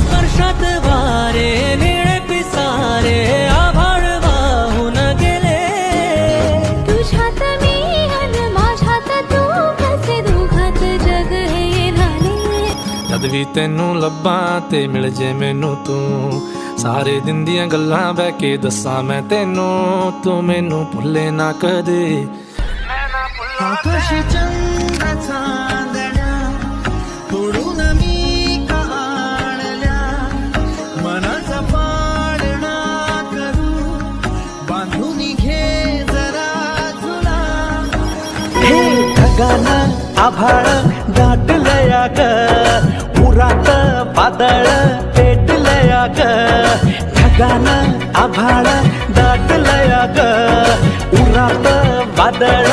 स्पर्शात वारे निळे पिसारे आभाळ वाहून गेले तुझ्यात मी अन माझ्यात तू कसे दोघात जग हे झाले जद भी तेनू लब्बां ते मिल जे मैनू तू सारे दिन दियां गल्लां बह के दस्सां मैं तेनू तू मैनू भुल्ले ना कदे आकाश चंद्र चांदण्या तोडून मी का आणल्या मनाचा पाळणा करू बांधून घे जरा तुला हे ढगानं आभाळ दाटलया ग उरात वादळ पेटलया ग ढगानं आभाळ दाटलया ग उरात वादळ